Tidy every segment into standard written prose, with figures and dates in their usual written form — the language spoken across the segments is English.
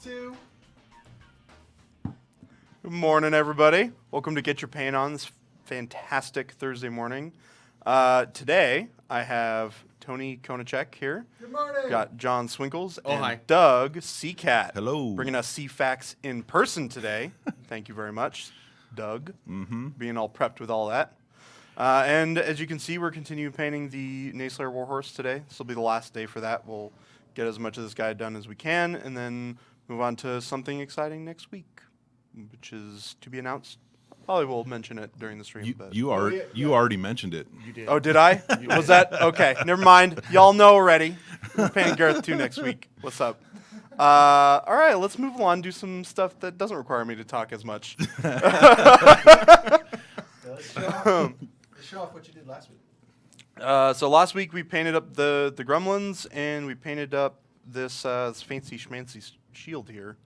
2. Good morning, everybody. Welcome to Get Your Paint On this fantastic Thursday morning. Today, I have Tony Konachek here. Good morning. Got John Swinkles and hi. Doug Seacat. Hello. Bringing us C-Facts in person today. Thank you very much, Doug, being all prepped with all that. And as you can see, we're continuing painting the Neigh Warhorse today. This will be the last day for that. We'll get as much of this guy done as we can, and then move on to something exciting next week, which is to be announced. Probably will mention it during the stream. But You already mentioned it. You did. Oh, did I? Was that? Okay, never mind. Y'all know already. We're painting Gareth 2 next week. What's up? All right, let's move on, do some stuff that doesn't require me to talk as much. Let's show off what you did last week. So last week we painted up the gremlins, and we painted up this fancy schmancy shield here.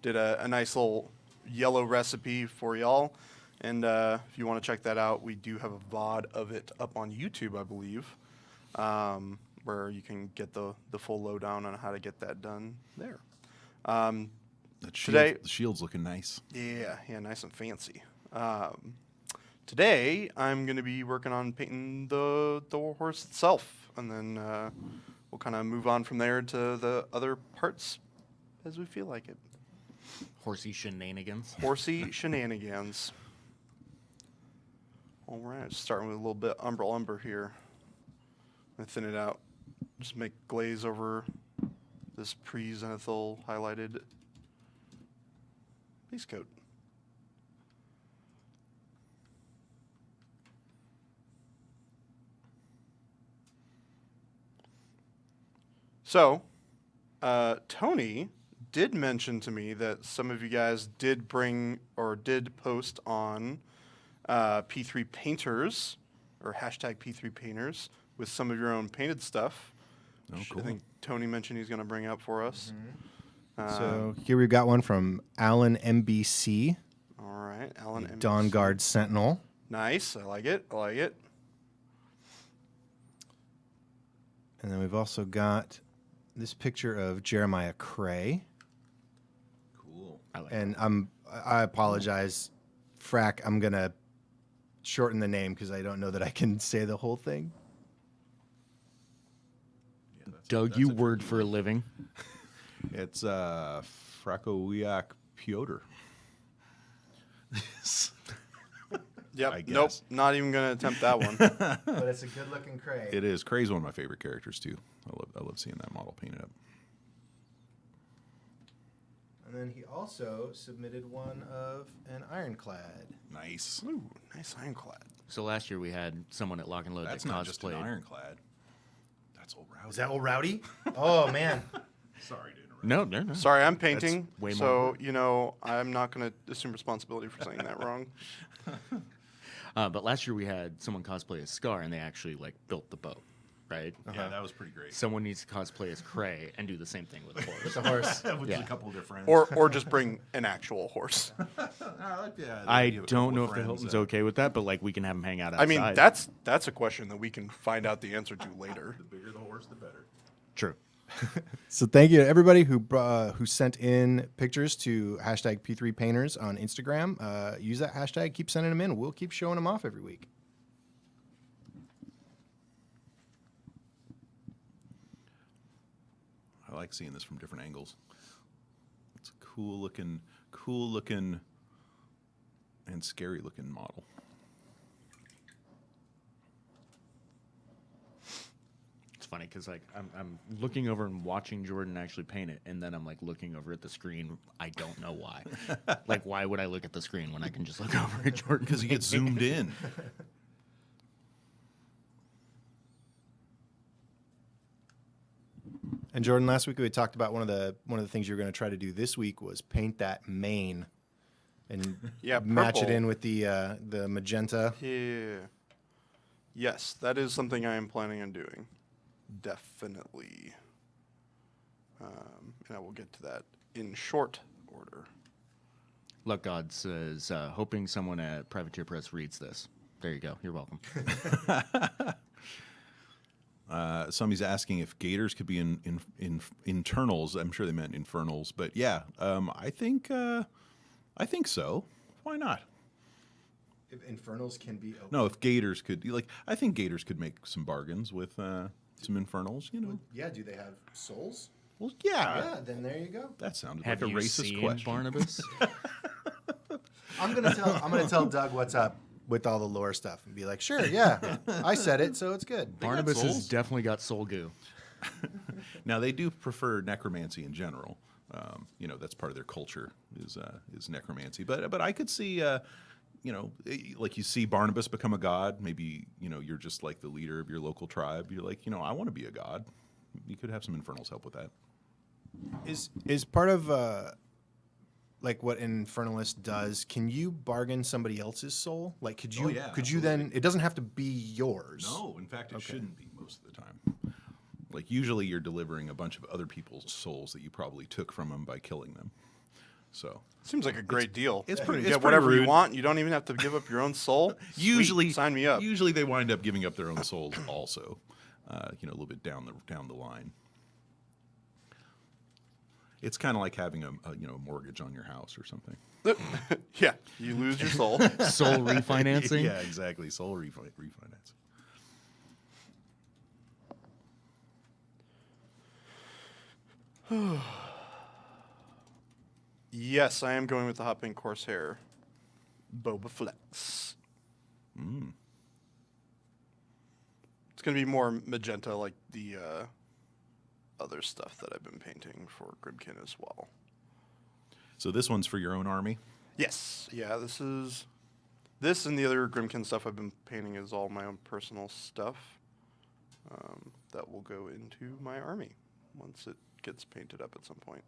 Did a nice little yellow recipe for y'all. And if you want to check that out, we do have a VOD of it up on YouTube, I believe, where you can get the full lowdown on how to get that done there. The shield's looking nice. Yeah, nice and fancy. Today, I'm going to be working on painting the Warhorse itself, and then we'll kind of move on from there to the other parts as we feel like it. Horsey shenanigans. Horsey shenanigans. All right, starting with a little bit umber here. I thin it out. Just make glaze over this pre-zenithal highlighted base coat. So, Tony did mention to me that some of you guys did bring or did post on P3 Painters or hashtag P3 Painters with some of your own painted stuff. Oh, which cool. I think Tony mentioned he's going to bring up for us. So here we've got one from Alan MBC, All right, Alan. MBC. Dawn Guard Sentinel. Nice. I like it. And then we've also got this picture of Jeremiah Cray. Cool. I like And I apologize, Frack, I'm going to shorten the name because I don't know that I can say the whole thing. Yeah, Doug, you word for a living. It's Frakowiak Piotr. Yep. I Nope. guess. Not even going to attempt that one. But it's a good-looking Cray. It is. Cray's one of my favorite characters too. I love seeing that model painted up. And then he also submitted one of an ironclad. Nice. Ooh, nice ironclad. So last year we had someone at Lock and Load That's that not just an cosplayed. ironclad. That's old Rowdy. Was that old Rowdy? Oh, man. Sorry to interrupt. No. Sorry, I'm painting, way more so I'm not going to assume responsibility for saying that wrong. But last year we had someone cosplay as Scar, and they actually built the boat, right? Yeah, that was pretty great. Someone needs to cosplay as Cray and do the same thing with a horse. It's a horse. With Yeah. a couple of different. Or just bring an actual horse. I don't know if the Hilton's okay with that, but we can have them hang out outside. I mean, that's a question that we can find out the answer to later. The bigger the horse, the better. true. So thank you to everybody who sent in pictures to hashtag P3 Painters on Instagram. Use that hashtag. Keep sending them in. We'll keep showing them off every week. I like seeing this from different angles. It's a cool looking, and scary looking model. It's funny because I'm looking over and watching Jordan actually paint it, and then I'm looking over at the screen. I don't know why. Why would I look at the screen when I can just look over at Jordan? Because he gets zoomed in. And Jordan, last week we talked about one of the things you were going to try to do this week was paint that mane and match it purple. in with the magenta. Yeah. Yes, that is something I am planning on doing. Definitely. And I will get to that in short order. Luck God says, hoping someone at Privateer Press reads this. There you go. You're welcome. Somebody's asking if gators could be in internals. I'm sure they meant infernals, but yeah, I think so. Why not? If infernals can be open. No, if gators could, I think gators could make some bargains with some infernals. You know. Yeah, do they have souls? Well, yeah. Yeah, then there you go. That sounded Have like a you racist seen question. Barnabas? I'm gonna tell Doug what's up with all the lore stuff and be like, sure, yeah, I said it, so it's good. Barnabas has souls? definitely got soul goo. Now they do prefer necromancy in general. That's part of their culture is necromancy. But I could see, like you see Barnabas become a god. Maybe you're just like the leader of your local tribe. You're like, I want to be a god. You could have some infernals help with that. Is part of like what an infernalist does? Can you bargain somebody else's soul? Like, could you? Yeah, could you then? It doesn't have to be yours. No, in fact, it shouldn't be most of the time. Like usually, you're delivering a bunch of other people's souls that you probably took from them by killing them. So Seems like a great deal. it's You pretty- can it's get whatever pretty you rude. want. You don't even have to give up your own soul. usually, Sweet, sign me up. Usually, they wind up giving up their own souls also. A little bit down the line. It's kind of like having a mortgage on your house or something. Yeah, you lose your soul. Soul refinancing. Yeah, exactly. Soul refinance. Yes, I am going with the hot pink Corsair. Boba Flex. It's going to be more magenta like the other stuff that I've been painting for Grimkin as well. So this one's for your own army. Yes. Yeah, this and the other Grimkin stuff I've been painting is all my own personal stuff that will go into my army once it gets painted up at some point.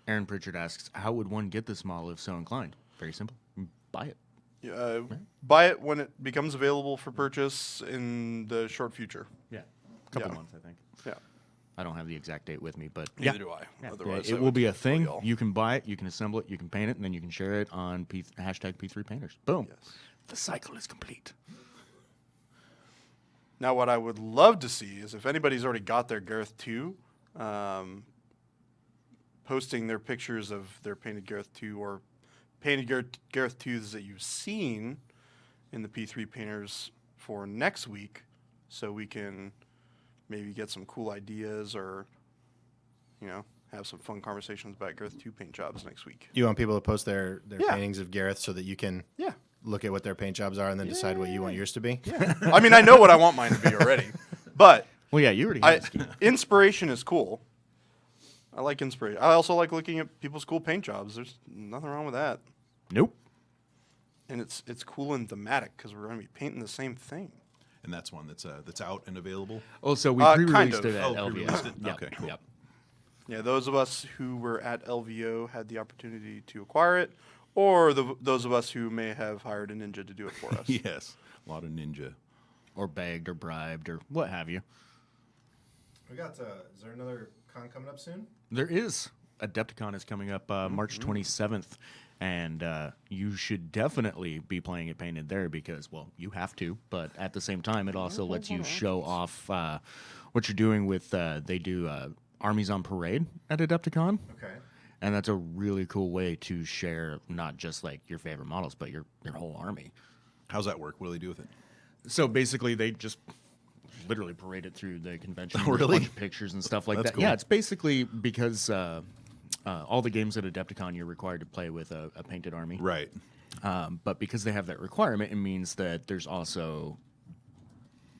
Aaron Pritchard asks, how would one get this model if so inclined? Very simple. Buy it. Yeah, buy it when it becomes available for purchase in the short future. Yeah. A couple Yeah. months, I think. Yeah. I don't have the exact date with me, but Neither do I. Yeah, Otherwise, it I will would be a tell thing. y'all. You can buy it, you can assemble it, you can paint it, and then you can share it on hashtag P3 Painters. Boom. Yes. The cycle is complete. Now, what I would love to see is if anybody's already got their Gareth 2, posting their pictures of their painted Gareth 2 or painted Gareth 2s that you've seen in the P3 Painters for next week so we can maybe get some cool ideas or, have some fun conversations about Gareth 2 paint jobs next week. You want people to post their Yeah. paintings of Gareth so that you can Yeah. look at what their paint jobs are and then decide what you want yours to be? Yeah. I mean, I know what I want mine to be already, but Well, yeah, you already have a scheme. inspiration is cool. I like inspiration. I also like looking at people's cool paint jobs. There's nothing wrong with that. Nope. And it's cool and thematic because we're going to be painting the same thing. And that's one that's out and available. Oh, so we Kind pre-released of. it at Oh, LVO. pre-released it? Yep, Okay, cool. Yep. Yeah, those of us who were at LVO had the opportunity to acquire it, or those of us who may have hired a ninja to do it for us. Yes, a lot of ninja. Or begged or bribed or what have you. We got. Is there another con coming up soon? There is. Adepticon is coming up March 27th, and you should definitely be playing it painted there because, well, you have to, but at the same time, it also lets you show off what you're doing with, they do Armies on Parade at Adepticon, Okay. and that's a really cool way to share not just like your favorite models, but your whole army. How's that work? What do they do with it? So basically, they just literally parade it through the convention. Oh, There's really? A bunch of pictures and stuff like That's that. cool. Yeah, it's basically because all the games at Adepticon, you're required to play with a painted army. Right. But because they have that requirement, it means that there's also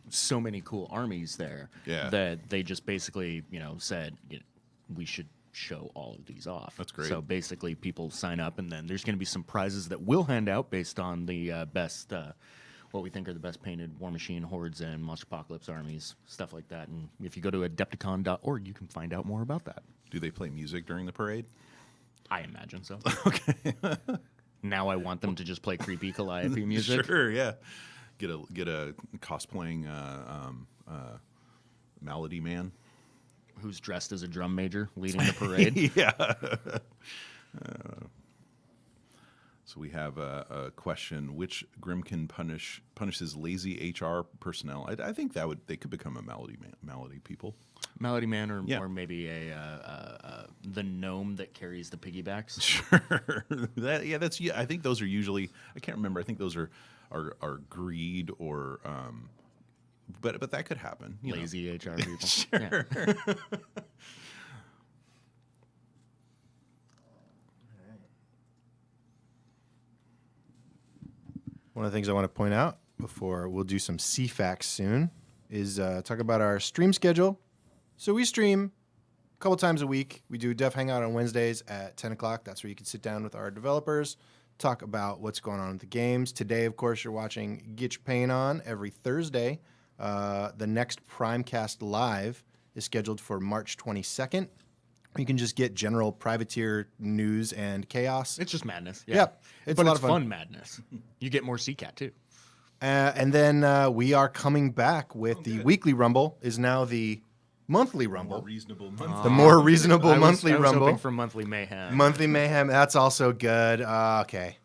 so many cool armies there Yeah. that they just basically, said we should show all of these off. That's great. So basically, people sign up, and then there's going to be some prizes that we'll hand out based on the best, what we think are the best painted War Machine, Hordes, and Monster Apocalypse armies, stuff like that. And if you go to adepticon.org, you can find out more about that. Do they play music during the parade? I imagine so. Okay. Now I want them to just play creepy Calliope music. Sure. Yeah. Get a cosplaying Malady man. Who's dressed as a drum major leading the parade. Yeah. So we have a question: which Grimkin punishes lazy HR personnel? I think they could become a Malady people. Melody Man, Yeah. or maybe the gnome that carries the piggybacks. Sure. I think those are usually. I can't remember. I think those are greed or. But that could happen. Lazy HR people. Sure. Yeah. One of the things I want to point out before we'll do some CFAX soon is talk about our stream schedule. So we stream a couple times a week. We do Dev Hangout on Wednesdays at 10 o'clock. That's where you can sit down with our developers, talk about what's going on with the games. Today, of course, you're watching Get Your Paint On every Thursday. The next Primecast Live is scheduled for March 22nd. You can just get general privateer news and chaos. It's just madness. Yep. It's But a lot it's of fun. fun madness. You get more CCAT, too. And then we are coming back with the weekly Rumble is now the monthly Rumble. More reasonable month. The more reasonable monthly I was Rumble. hoping for monthly mayhem. Monthly Mayhem, that's also good. Okay.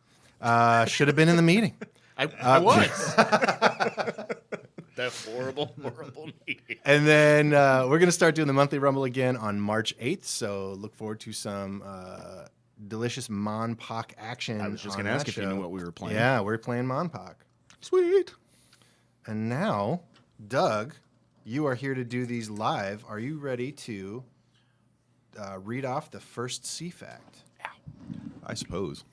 Should have been in the meeting. I was. That horrible meeting. And then we're going to start doing the monthly Rumble again on March 8th. So look forward to some delicious Monpoc action. I was just on going to ask that if you knew show. what we were playing. Yeah, we're playing Monpoc. Sweet. And now, Doug, you are here to do these live. Are you ready to read off the first C fact? I suppose.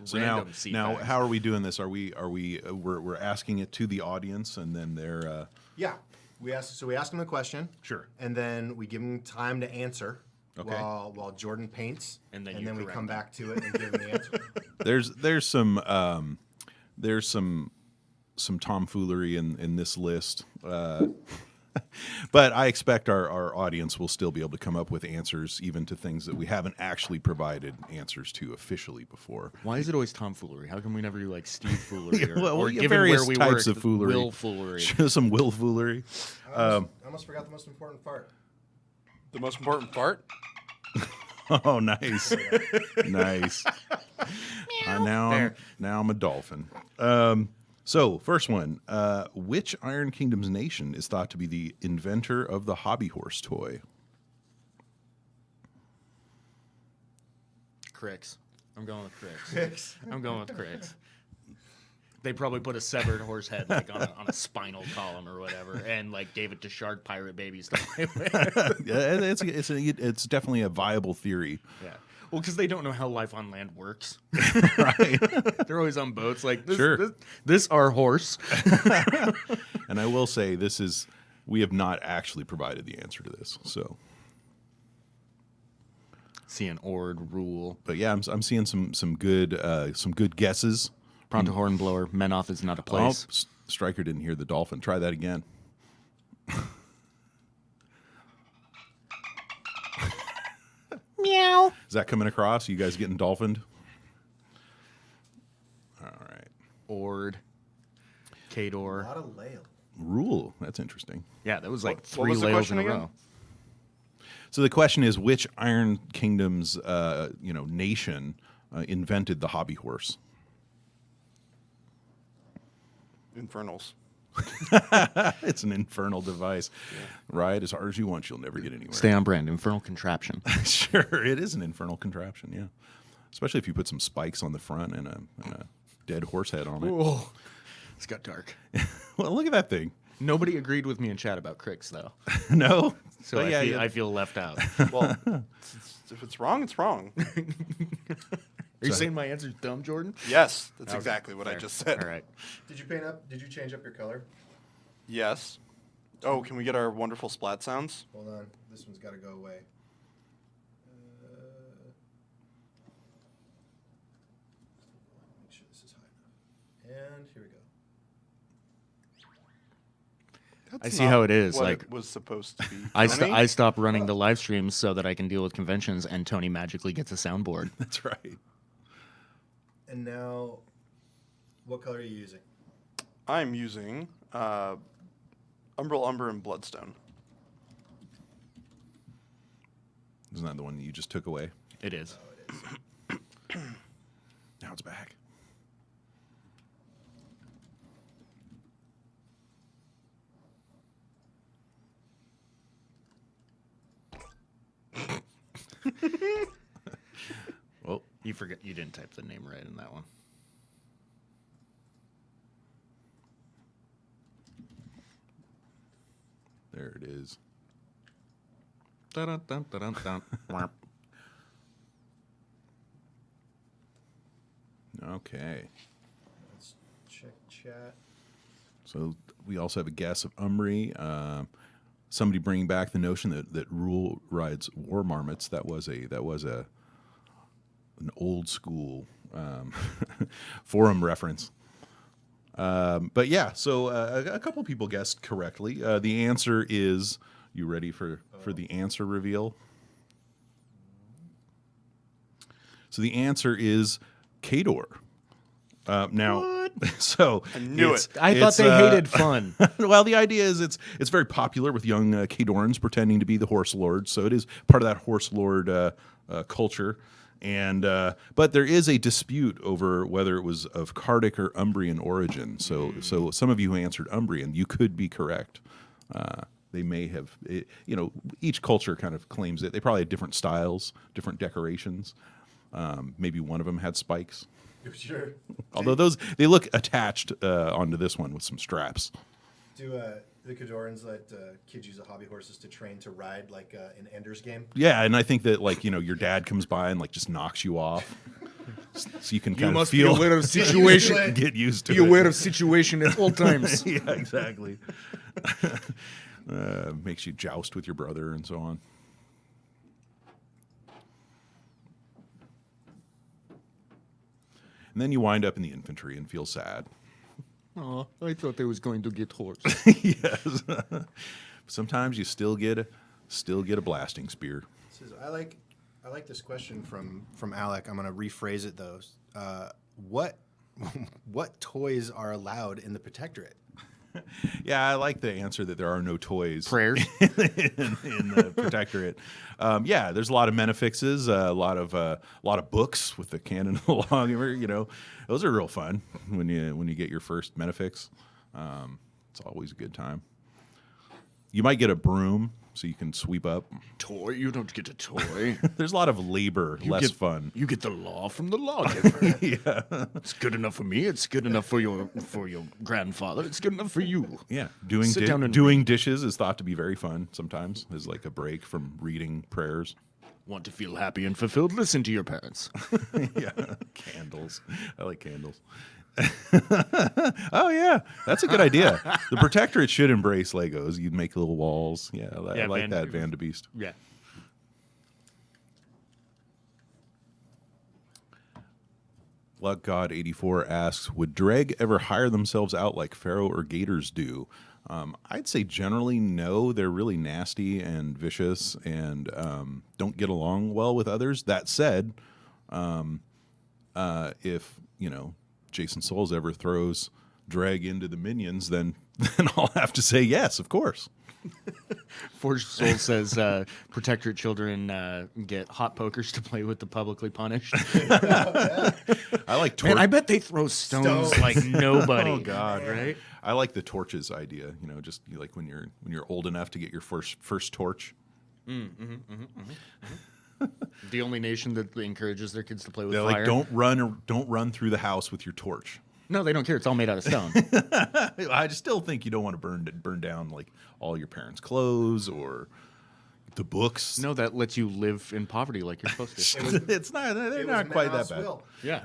So Random now, CFAX. how are we doing this? We're asking it to the audience, and then they're Yeah. We ask them the question. Sure. And then we give them time to answer Okay. while Jordan paints. And then we correct come them. back to it and give him the answer. there's some tomfoolery in this list, but I expect our audience will still be able to come up with answers even to things that we haven't actually provided answers to officially before. Why is it always tomfoolery? How come we never do like Steve foolery Yeah, or yeah, given various where we types work, of foolery. Will foolery? Some will foolery. I almost forgot the most important part. The most important part? Oh, nice, nice. Now I'm a dolphin. So, first one. Which Iron Kingdom's nation is thought to be the inventor of the Hobbyhorse toy? Cricks. I'm going with Cricks. I'm going with Cricks. They probably put a severed horse head like on a spinal column or whatever, and like gave it to shark pirate babies to play with. Yeah, it's definitely a viable theory. Yeah. Well, because they don't know how life on land works. Right. They're always on boats. Like this, Sure. this our horse. And I will say we have not actually provided the answer to this. So, See an Ord rule. but yeah, I'm seeing some good guesses. Pronto Hornblower. Menoth is not a place. Oh, Stryker didn't hear the dolphin. Try that again. Meow. Is that coming across? You guys getting dolphined? All right. Ord. A Kador. lot of lail. Rule. That's interesting. Yeah, that was like What three was the lails question in a again? row. So the question is, which Iron Kingdom's nation invented the hobby horse? Infernals. It's an infernal device. Ride as hard as you want, you'll never get anywhere. Stay on brand. Infernal contraption. Sure, it is an infernal contraption, yeah. Especially if you put some spikes on the front and a dead horse head on it. Oh, it's got dark. Well, look at that thing. Nobody agreed with me in chat about Cricks, though. No? So But I feel left out. Well, if it's wrong, it's wrong. Are you saying my answer's dumb, Jordan? Yes, that's Okay, exactly what I fair. just said. All right. Did you paint up? Did you change up your color? Yes. Oh, can we get our wonderful splat sounds? Hold on. This one's got to go away. Make sure this is high enough. And here we go. I see how it is, What like- it was supposed to be. I Tony? stopped running the live streams so that I can deal with conventions, and Tony magically gets a soundboard. That's right. And now, what color are you using? I'm using Umbral Umber and Bloodstone. Isn't that the one that you just took away? It is. Now it's back. Well, You forget you didn't type the name right in that one. there it is. Dun, dun, dun, dun, dun. Womp. Okay. Let's check chat. So we also have a guess of Umbri. Somebody bringing back the notion that Rule rides war marmots. That was an old school forum reference. But yeah, so a couple people guessed correctly. The answer is, you ready for the answer reveal? So the answer is Kador. Now, so I knew it. I thought they hated fun. well, the idea is it's very popular with young Kadorans pretending to be the horse lords. So it is part of that horse lord culture. And but there is a dispute over whether it was of Cardic or Umbrian origin. So some of you who answered Umbrian, you could be correct. They may have, each culture kind of claims it. They probably had different styles, different decorations. Maybe one of them had spikes. Sure. Although they look attached onto this one with some straps. Do the Cadorans let kids use a hobby horses to train to ride like an Ender's Game? Yeah, and I think that your dad comes by and just knocks you off, so you can kind of must feel be aware of situation. get used to Be it. aware of situation at all times. Yeah, exactly. Makes you joust with your brother and so on. And then you wind up in the infantry and feel sad. Oh, I thought they was going to get horse. Yes. Sometimes you still get a blasting spear. Says, I like this question from Alec. I'm going to rephrase it though. What toys are allowed in the Protectorate? Yeah, I like the answer that there are no toys. Prayers. in the Protectorate. Yeah, there's a lot of menifixes, a lot of books with the canon of the lawgiver. Those are real fun when you get your first menifix. It's always a good time. You might get a broom so you can sweep up. Toy? You don't get a toy. There's a lot of labor, less fun. You get the law from the lawgiver. Yeah, It's good enough for me. It's good enough for your grandfather. It's good enough for you. yeah. Sit down and Doing dishes is thought to be very fun sometimes. As like a break from reading prayers. Want to feel happy and fulfilled? Listen to your parents. Yeah, candles. I like candles. Oh yeah, that's a good idea. The Protectorate should embrace Legos. You'd make little walls. Yeah, I like that Van de Beest. Yeah. Luck God 84 asks, would Dreg ever hire themselves out like Pharaoh or Gators do? I'd say generally no. They're really nasty and vicious and don't get along well with others. That said, if Jason Souls ever throws Dreg into the minions, then I'll have to say yes, of course. Forged Soul says Protectorate children get hot pokers to play with the publicly punished. I like Man, I bet they throw stones like nobody. Oh God, right? I like the torches idea. Just like when you're old enough to get your first torch. The only nation that encourages their kids to play with They're fire. like, don't run through the house with your torch. No, they don't care. It's all made out of stone. I just still think you don't want to burn down like all your parents' clothes or the books. No, that lets you live in poverty like you're supposed to. It's not. They're not quite that bad. Yeah.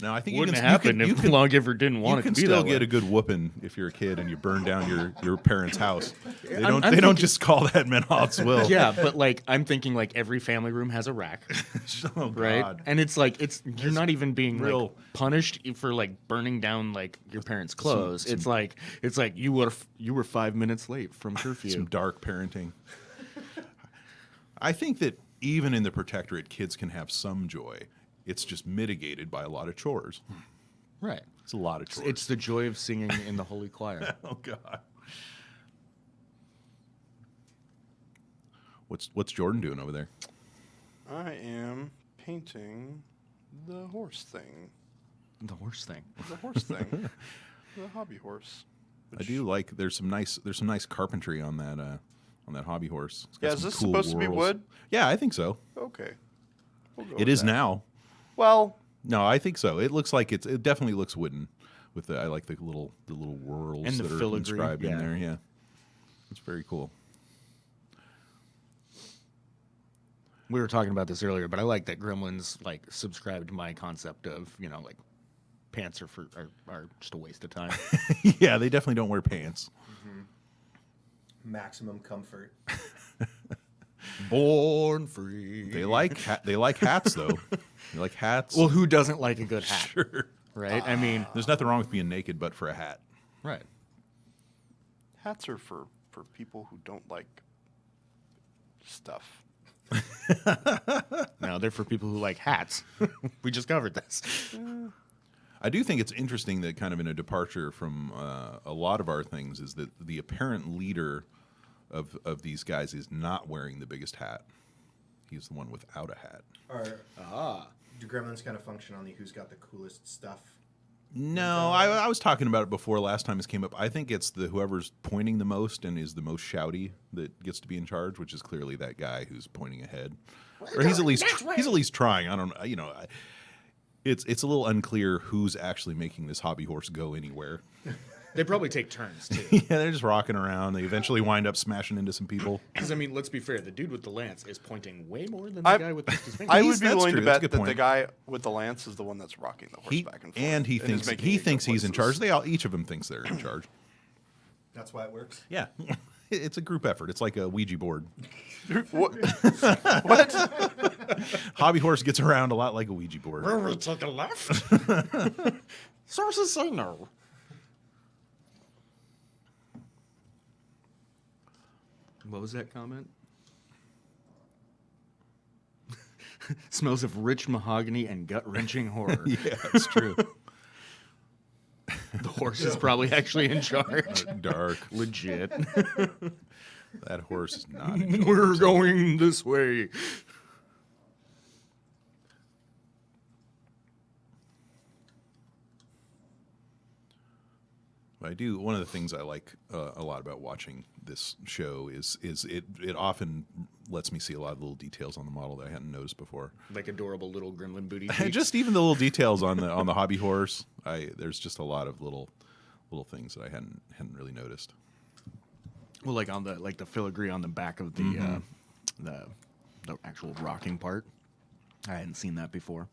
No, I think Wouldn't you happen can, if the lawgiver didn't want you it can to be still that get way. a good whooping if you're a kid and you burn down your parents' house. They I'm don't thinking- just call that Menot's will. Yeah, but I'm thinking every family room has a rack, Oh, right? God. And it's you're not even being real- punished for burning down your parents' clothes. It's like you were 5 minutes late from curfew. Some dark parenting. I think that even in the Protectorate, kids can have some joy. It's just mitigated by a lot of chores. Right. It's a lot of chores. It's the joy of singing in the holy choir. Oh God. What's Jordan doing over there? I am painting the horse thing. The horse thing. The horse thing. The hobby horse. I do like. There's some nice carpentry on that hobby horse. It's got Yeah, some is this cool supposed to be whorls. wood? Yeah, I think so. Okay. We'll go It with is that. now. Well, No, I think so. It looks like it definitely looks wooden. With I like the little whorls And the that are filigree, inscribed in yeah. there. Yeah, it's very cool. We were talking about this earlier, but I like that Gremlins like subscribe to my concept of like pants are just a waste of time. Yeah, they definitely don't wear pants. Maximum comfort. Born free. They like hats though. They like hats. Well, who doesn't like a good hat? sure. Right? I mean, There's nothing wrong with being naked, but for a hat. right. hats are for people who don't like stuff. No, they're for people who like hats. We just covered this. I do think it's interesting that kind of in a departure from a lot of our things is that the apparent leader of these guys is not wearing the biggest hat. He's the one without a hat. Do gremlins kind of function on the who's got the coolest stuff? No, I was talking about it before last time this came up. I think it's the whoever's pointing the most and is the most shouty that gets to be in charge, which is clearly that guy who's pointing ahead, or he's at least trying. I don't know. It's a little unclear who's actually making this hobby horse go anywhere. They probably take turns too. Yeah, they're just rocking around. They eventually wind up smashing into some people. Because I mean, let's be fair. The dude with the lance is pointing way more than I- the guy with his finger. I would be That's willing true, to that's a bet good that the point. guy with the lance is the one that's rocking the horse He back and forth. and he is thinks making he it go thinks he's in charge. places. Each of them thinks they're in charge. That's why it works. Yeah, it's a group effort. It's like a Ouija board. What? What? Hobby horse gets around a lot like a Ouija board. we took a left? Sources say no. What was that comment? Smells of rich mahogany and gut-wrenching horror. Yeah, it's true. The horse is probably actually in charge. Dark. Legit. That horse is not. In charge. We're going this way. I do. One of the things I like a lot about watching this show is it often lets me see a lot of little details on the model that I hadn't noticed before. Like adorable little gremlin booty. Just even the little details on the hobby horse. There's just a lot of little things that I hadn't really noticed. Well, like on the filigree on the back of the actual rocking part. I hadn't seen that before.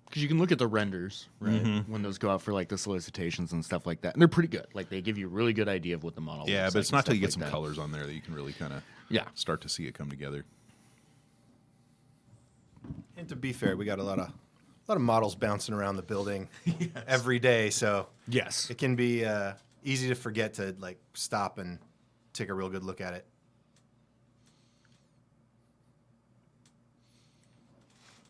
Because you can look at the renders, right? When those go out for like the solicitations and stuff like that, and they're pretty good. Like they give you a really good idea of what the model. Yeah, looks but like it's and not till you stuff get like some that. colors on there that you can really kind of start to see it come together. And to be fair, we got a lot of models bouncing around the building every day, so Yes. it can be easy to forget to like stop and take a real good look at it.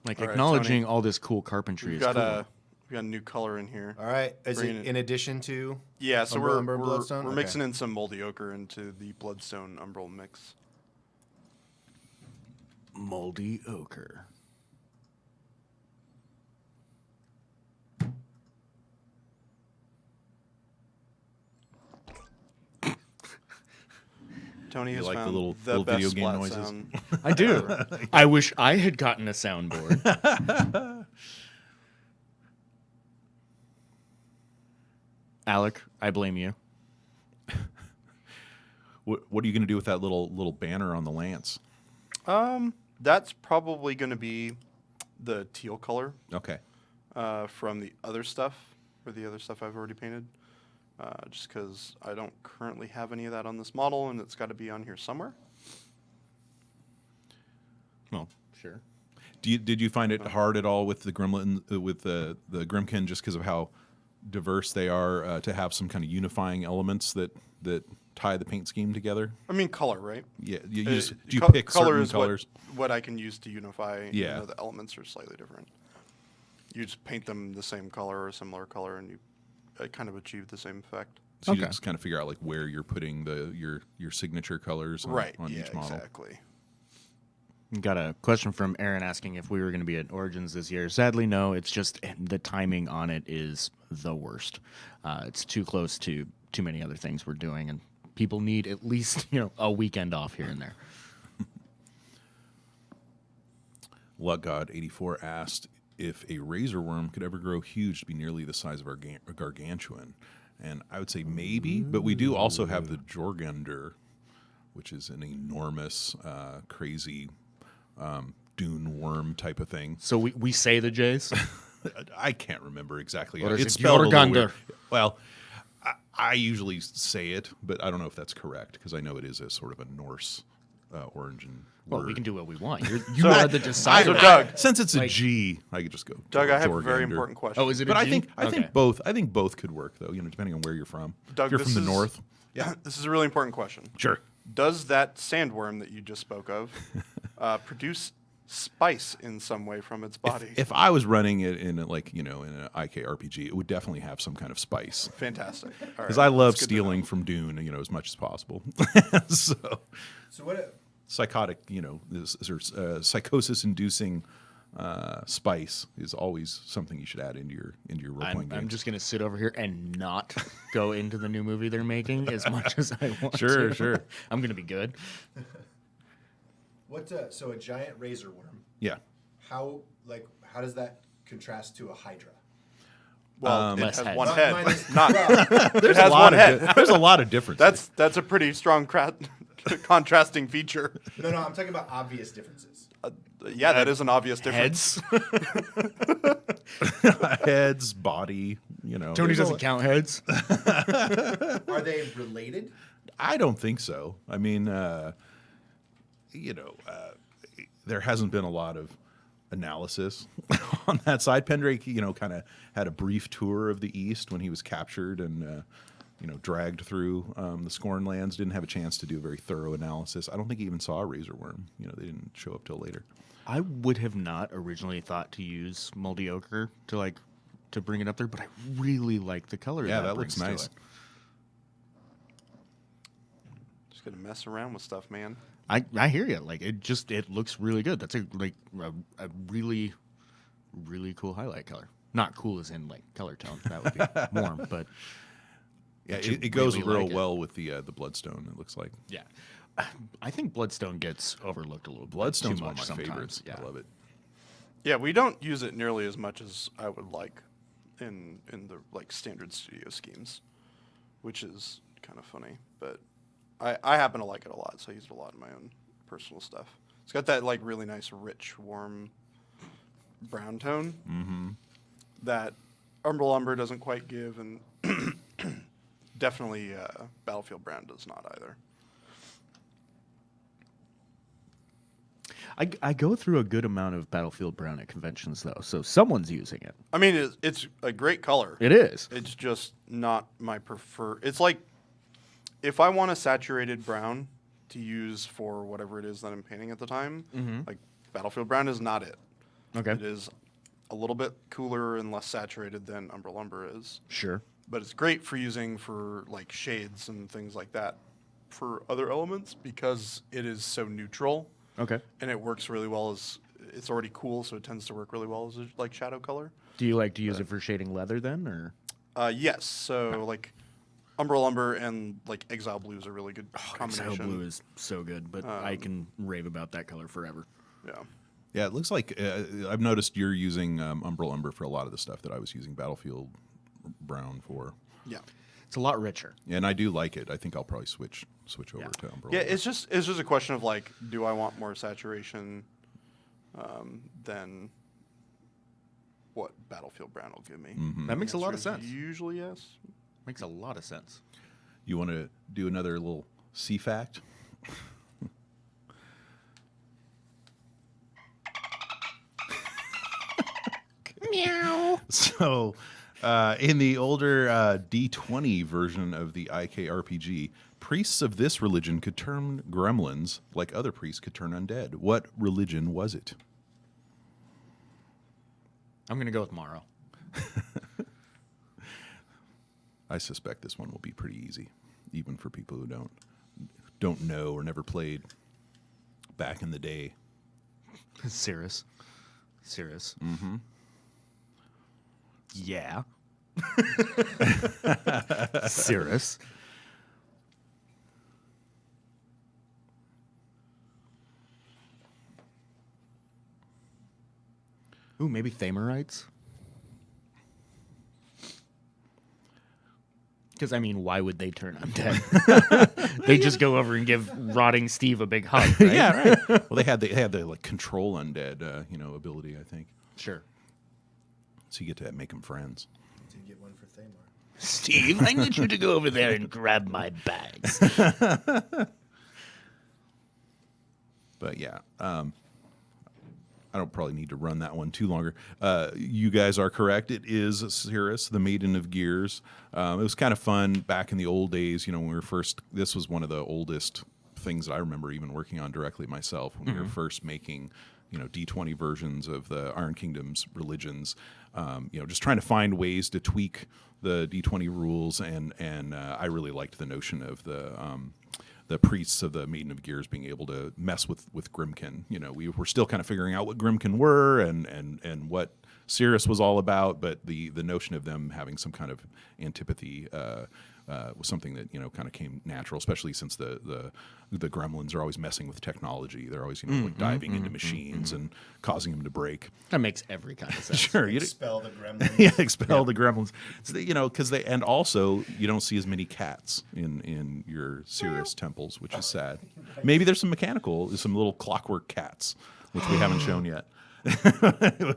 Like All right, acknowledging Tony. all this cool carpentry We've is got cool. we got a new color in here. All right, is Bringing it it- in addition to? Yeah, so Umbral, we're Bloodstone? Okay. mixing in some moldy ochre into the bloodstone umbral mix. Moldy ochre. Tony You has like the found little the best video game splat noises? sound. I do. I wish I had gotten a soundboard. Alec, I blame you. What are you going to do with that little banner on the lance? That's probably going to be the teal color Okay. from the other stuff, or the other stuff I've already painted. Just because I don't currently have any of that on this model, and it's got to be on here somewhere. Well, sure. Did you find it hard at all with the gremlin with the Grimkin just because of how diverse they are to have some kind of unifying elements that tie the paint scheme together? I mean, color, right? Yeah, do you Co- pick color certain is colors? What I can use to unify. Yeah. The elements are slightly different. You just paint them the same color or a similar color, and you kind of achieve the same effect. So you Okay. just kind of figure out like where you're putting your signature colors on, Right. on Yeah. each model. Exactly. Got a question from Aaron asking if we were going to be at Origins this year. Sadly, no. It's just the timing on it is the worst. It's too close to too many other things we're doing, and people need at least a weekend off here and there. LuckGod84 asked if a razor worm could ever grow huge to be nearly the size of a gargantuan. And I would say maybe, but we do also have the Jorgunder, which is an enormous, crazy dune worm type of thing. So we say the J's? I can't remember exactly. Or is It's it spelled a little Jorgunder? weird. Well, I usually say it, but I don't know if that's correct because I know it is a sort of a Norse origin Well, word. we can do what we want. You So- are the decider. So, Doug, Since it's a Like- G, I could just go. Doug, I have a very Jorgunder. important question. Oh, is it? But a I G? think Okay. both. I think both could work though. Depending on where you're from. Doug, if you're this from the is- north, This is a really important question. sure. Does that sandworm that you just spoke of produce spice in some way from its body? If I was running it in an IK RPG, it would definitely have some kind of spice. Fantastic. Because I love stealing from Dune, as much as possible. So what? psychotic, psychosis-inducing spice is always something you should add into your role-playing I'm games. just going to sit over here and not go into the new movie they're making as much as I want Sure, to. sure. I'm going to be good. What? So a giant razor worm. Yeah. How does that contrast to a hydra? Well, it less has heads. one Not head. minus- Not. There's it has one head. There's a lot of differences. That's a pretty strong contrasting feature. No, I'm talking about obvious differences. Yeah, that is an obvious difference. Heads? heads, body. Tony there's a doesn't lot- count heads. Are they related? I don't think so. I mean, there hasn't been a lot of analysis on that side. Pendrake, kind of had a brief tour of the East when he was captured and, dragged through the Scorn lands. Didn't have a chance to do a very thorough analysis. I don't think he even saw a razor worm. They didn't show up till later. I would have not originally thought to use Moldy Ochre to bring it up there, but I really like the color. Yeah, that that looks brings to nice. it. Just gonna mess around with stuff, man. I hear you. It looks really good. That's a really, really cool highlight color. Not cool as in color tone. That would be warm, but Yeah, you it goes really real like it. well with the Bloodstone. It looks like yeah. I think Bloodstone gets overlooked a little bit. Bloodstone's too one of much my sometimes. favorites. Yeah. I love it. Yeah, we don't use it nearly as much as I would like in the standard studio schemes, which is kind of funny. But I happen to like it a lot, so I use it a lot in my own personal stuff. It's got that really nice, rich, warm brown tone that Umbral Umber doesn't quite give, and definitely Battlefield Brown does not either. I go through a good amount of Battlefield Brown at conventions, though, so someone's using it. I mean, it's a great color. It is. It's just not my preferred. It's like if I want a saturated brown to use for whatever it is that I'm painting at the time, like Battlefield Brown is not it. Okay. It is a little bit cooler and less saturated than Umbral Umber is, Sure. but it's great for using for shades and things like that for other elements because it is so neutral Okay. and it works really well as it's already cool, so it tends to work really well as a shadow color. Do you like to use it for shading leather then, or? Yes. So Umbral Umber and Exile Blue is a really good combination. Exile Blue is so good, but I can rave about that color forever. Yeah. Yeah, it looks like I've noticed you're using Umbral Umber for a lot of the stuff that I was using Battlefield Brown for. Yeah. It's a lot richer. And I do like it. I think I'll probably switch over Yeah. to Umbral. Yeah. Umber. It's just a question of do I want more saturation than what Battlefield Brown will give me? That makes a lot of Answer is sense. Usually, yes. Makes a lot of sense. You want to do another little C fact? Meow. So, in the older D20 version of the IK RPG, priests of this religion could turn gremlins like other priests could turn undead. What religion was it? I'm going to go with Morrow. I suspect this one will be pretty easy, even for people who don't know or never played back in the day. Cirrus. Mm-hmm. Yeah. Cirrus. Ooh, maybe Thamarites? Because, I mean, why would they turn undead? They just go over and give rotting Steve a big hug, right? Yeah, right. Well, they had the like control undead, ability, I think. Sure. So you get to make them friends. Did get one for Thamar. Steve, I need you to go over there and grab my bags. But yeah, I don't probably need to run that one too longer. You guys are correct. It is Cirrus, the Maiden of Gears. It was kind of fun back in the old days, when we were first. This was one of the oldest things that I remember even working on directly myself when we were first making, D20 versions of the Iron Kingdom's religions. Just trying to find ways to tweak the D20 rules, and I really liked the notion of the priests of the Maiden of Gears being able to mess with Grimkin. We were still kind of figuring out what Grimkin were and what Cirrus was all about, but the notion of them having some kind of antipathy was something that kind of came natural, especially since the gremlins are always messing with technology. They're always like diving into machines and causing them to break. That makes every kind of sense. Sure, Expel the gremlins. yeah, expel the gremlins. So because and also you don't see as many cats in your Cirrus temples, which is sad. Maybe there's some little clockwork cats, which we haven't shown yet.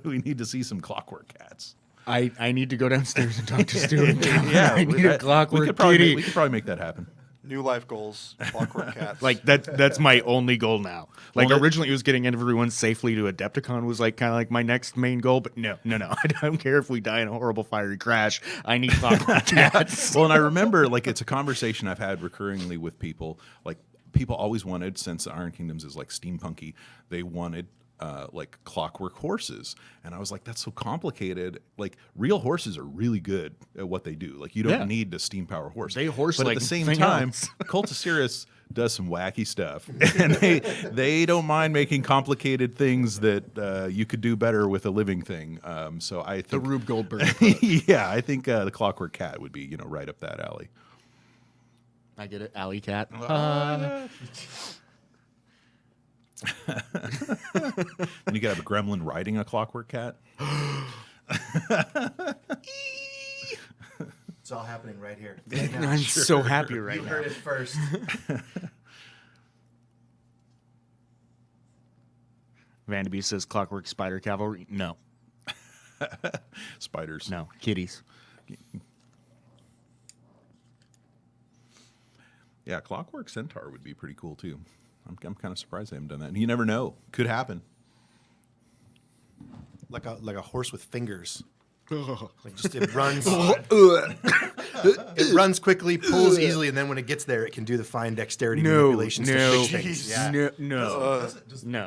We need to see some clockwork cats. I need to go downstairs and talk to Stu and Cal. Yeah, I need a clockwork we could probably kitty. make that happen. New life goals, clockwork cats. Like that's my only goal now. Like Well, originally it was getting everyone safely to Adepticon was like kind of like my next main goal, but no. I don't care if we die in a horrible fiery crash. I need clockwork cats. Well, and I remember it's a conversation I've had recurringly with people. Like people always wanted, since the Iron Kingdoms is like steampunky, they wanted like clockwork horses, and I was like, that's so complicated. Like real horses are really good at what they do. Like you don't need to steam power horse. They horse but like at the same thing time, else. Cult of Cirrus does some wacky stuff, and they don't mind making complicated things that you could do better with a living thing. So I think The Rube Goldberg. yeah, I think the clockwork cat would be right up that alley. I get it, alley cat. And you could have a gremlin riding a clockwork cat. It's all happening right here. I'm so happy right You now. heard it first. Vanderby says clockwork spider cavalry. No, Spiders. no, kitties. Yeah, clockwork centaur would be pretty cool too. I'm kind of surprised they haven't done that. And you never know; could happen. Like a horse with fingers. Like just it runs. It runs quickly, pulls easily, and then when it gets there, it can do the fine dexterity manipulations to fix things. Yeah. No. I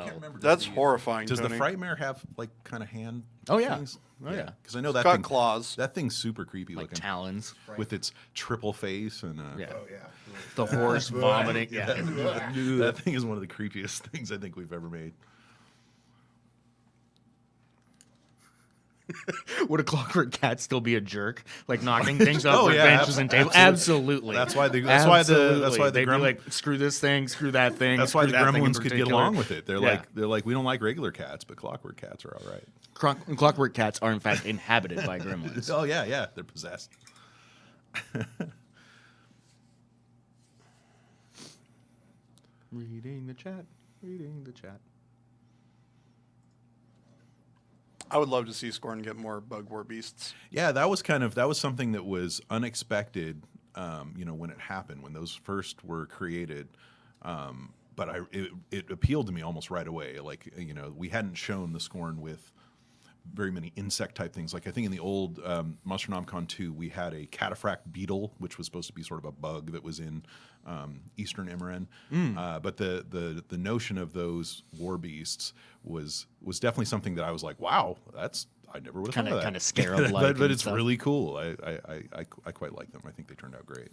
can't remember. That's horrifying. Does the Tony. Frightmare have like kind of hand? Oh, yeah. things? Oh, yeah. Because I know that got thing, claws. That thing's super creepy Like looking, talons. with its triple face and Yeah. Oh yeah. The horse vomiting. Yeah. that thing is one of the creepiest things I think we've ever made. Would a clockwork cat still be a jerk, like knocking things off Oh, their yeah, benches and tables? absolutely. Absolutely. That's why the They'd be grem- like, screw this thing, screw that thing. That's why screw the that thing in gremlins could get particular." along with it. They're Yeah. like we don't like regular cats, but clockwork cats are all right. Clockwork cats are in fact inhabited by gremlins. Oh yeah, they're possessed. Reading the chat. Reading the chat. I would love to see Scorn get more bug war beasts. Yeah, that was something that was unexpected. When it happened, when those first were created. But it appealed to me almost right away. Like we hadn't shown the Scorn with very many insect type things. Like I think in the old Monsternomicon 2, we had a cataphract beetle, which was supposed to be sort of a bug that was in Eastern Immoren. But the notion of those war beasts was definitely something that I was like, wow, I never would have thought of that. Kind of scarab-like. but and it's stuff. really cool. I quite like them. I think they turned out great.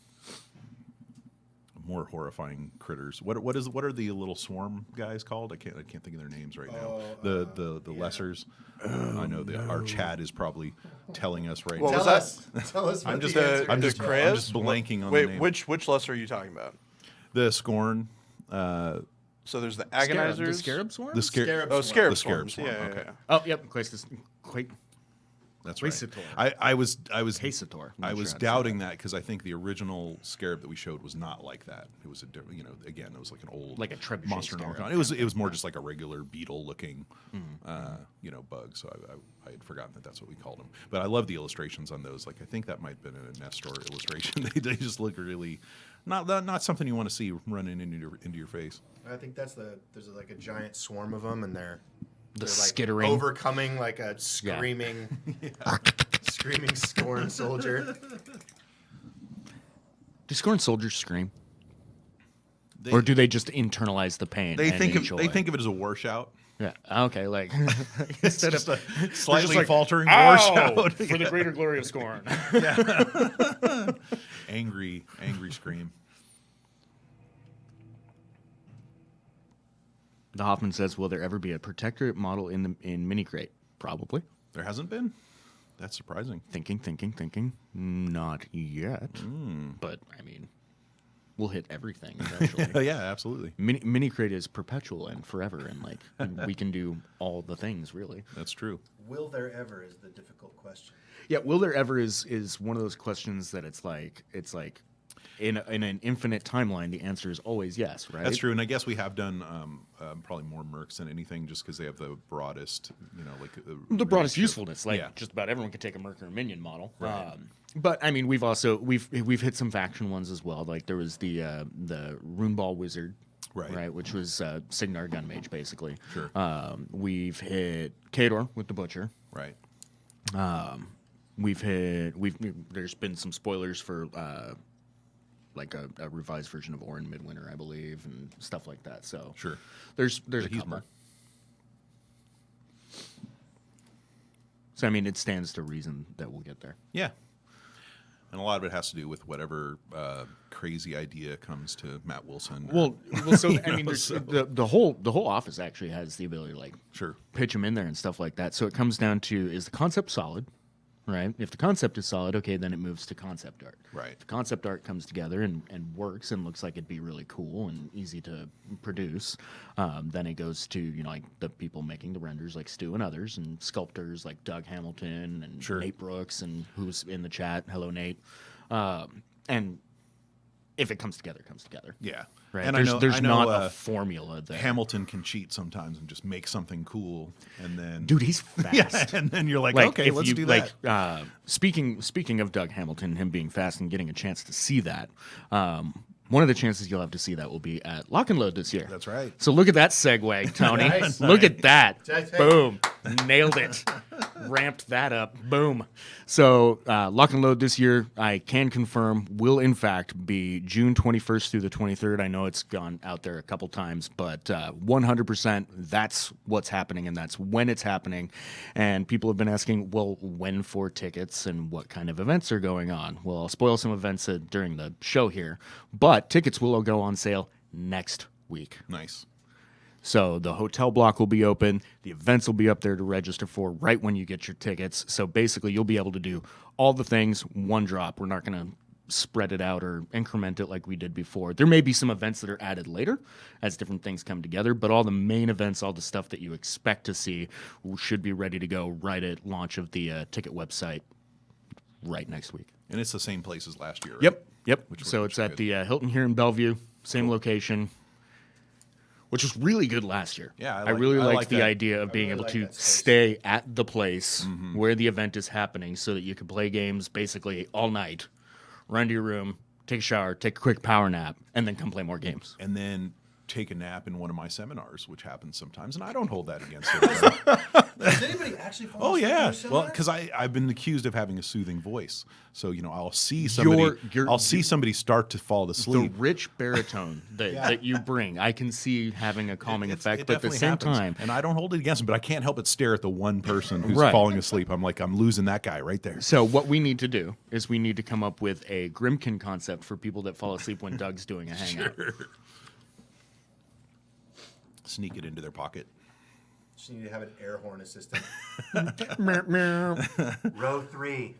more horrifying critters. What are the little swarm guys called? I can't think of their names right now. The lessers. I know our chat is probably telling us right What now. was that? Tell us. I'm what just the answer I'm is. just I'm just blanking on Wait, the name. which lesser are you talking about? The scorn. So there's the The agonizers. scarab swarm? The scarab. Scarab Oh, swarm. scarab The scarab swarms. swarm, Yeah, yeah, okay. yeah. Oh, yep. Quite That's right. Quasitor. I was Quasitor. I was doubting that because I think the original scarab that we showed was not like that. It was again, it was like an old Like a trebuchet monster scarab. Necron. It was more just like a regular beetle looking bug. So I had forgotten that's what we called them. But I love the illustrations on those. Like I think that might have been a Nestor illustration. they just look really not something you want to see running into your face. I think there's like a giant swarm of them, and they're like skittering. overcoming like a screaming, screaming scorn soldier. Do scorn soldiers scream? Or do they just internalize the pain? They and think enjoy? of it as a washout. Yeah. Okay. Like Instead of a slightly like, faltering "Ow!" washout. for the greater glory of scorn. angry scream. The Hoffman says, "Will there ever be a protectorate model in mini crate?" Probably. There hasn't been. That's surprising. Thinking. Not yet. But I mean, we'll hit everything eventually. Yeah, absolutely. Mini crate is perpetual and forever, and like we can do all the things really. That's true. Will there ever is the difficult question. Yeah, will there ever is one of those questions that it's like in an infinite timeline, the answer is always yes, right? That's true, and I guess we have done probably more mercs than anything, just because they have the broadest, The broadest range. usefulness, like Yeah. just about everyone can take a merc or a minion model. Right. But I mean, we've hit some faction ones as well. Like there was the Runeball Wizard, Right. which was Signar Gun Mage basically. Sure. We've hit Kador with the Butcher. Right. There's been some spoilers for like a revised version of Orin Midwinter, I believe, and stuff like that. So Sure. there's a He's couple. merc. So I mean, it stands to reason that we'll get there. Yeah. And a lot of it has to do with whatever crazy idea comes to Matt Wilson. So I mean, there's the whole office actually has the ability to like Sure. pitch them in there and stuff like that. So it comes down to, is the concept solid, right? If the concept is solid, okay, then it moves to concept art. Right. If the concept art comes together and works and looks like it'd be really cool and easy to produce, then it goes to like the people making the renders like Stu and others, and sculptors like Doug Hamilton and Sure. Nate Brooks, and who's in the chat. Hello, Nate. And if it comes together, it comes together. Yeah. Right. And There's I know, not a formula there. Hamilton can cheat sometimes and just make something cool, and then Dude, he's fast. yeah, and then you're like okay, if let's you, do that. Like, speaking of Doug Hamilton, him being fast and getting a chance to see that, one of the chances you'll have to see that will be at Lock and Load this year. That's right. So look at that segue, Tony. Nice. Look at that. Nice. Boom. Nailed it. Ramped that up. Boom. So Lock and Load this year, I can confirm, will in fact be June 21st through the 23rd. I know it's gone out there a couple times, but 100% that's what's happening, and that's when it's happening. And people have been asking, well, when for tickets and what kind of events are going on? Well, I'll spoil some events during the show here, but tickets will go on sale next week. Nice. So the hotel block will be open. The events will be up there to register for right when you get your tickets. So basically, you'll be able to do all the things one drop. We're not going to spread it out or increment it like we did before. There may be some events that are added later as different things come together, but all the main events, all the stuff that you expect to see, should be ready to go right at launch of the ticket website right next week. And it's the same place as last year, right? Yep. Which So which it's is at good. the Hilton here in Bellevue, same location, which was really good last year. Yeah, I really I liked like the that. idea of being really able like to that space. stay at the place where the event is happening, so that you could play games basically all night, run to your room, take a shower, take a quick power nap, and then come play more games. And then take a nap in one of my seminars, which happens sometimes, and I don't hold that against them. Does anybody actually fall Oh asleep in yeah, your well, seminar? because I've been accused of having a soothing voice, so I'll see somebody, somebody start to fall The asleep. rich baritone that you bring, I can see having a calming effect, It but at the definitely same happens. time, and I don't hold it against them, but I can't help but stare at the one person who's Right. falling asleep. I'm like, I'm losing that guy right there. so what we need to do is we need to come up with a Grimkin concept for people that fall asleep when Doug's doing a hangout. Sneak it into their pocket. Just need to have an air horn assistant. Meow, meow. Row 3.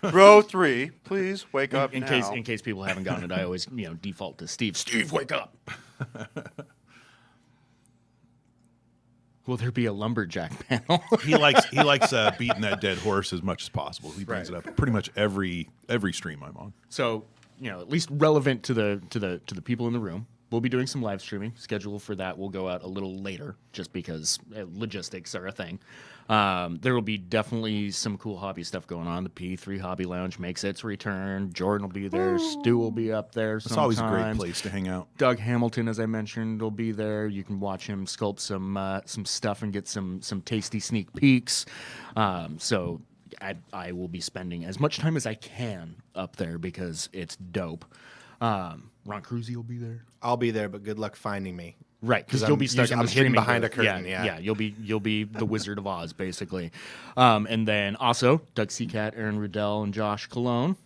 Row 3, please wake up in now. case people haven't gotten it, I always default to Steve. Steve, wake up. Will there be a lumberjack panel? He likes beating that dead horse as much as possible. He brings it up pretty much every stream I'm on. So, at least relevant to the people in the room. We'll be doing some live streaming. Schedule for that will go out a little later, just because logistics are a thing. There will be definitely some cool hobby stuff going on. The P3 Hobby Lounge makes its return. Jordan will be there. Stu will be up there. It's always a great place to hang out. Doug Hamilton, as I mentioned, will be there. You can watch him sculpt some stuff and get some tasty sneak peeks. So I will be spending as much time as I can up there because it's dope. Ron Cruzy will be there. I'll be there, but good luck finding me. Right, because I'm you'll be stuck usually- in the I'm hidden streaming behind booth. a curtain, yeah. You'll be the Wizard of Oz, basically. And then also Doug Seacat, Aaron Riddell, and Josh Colon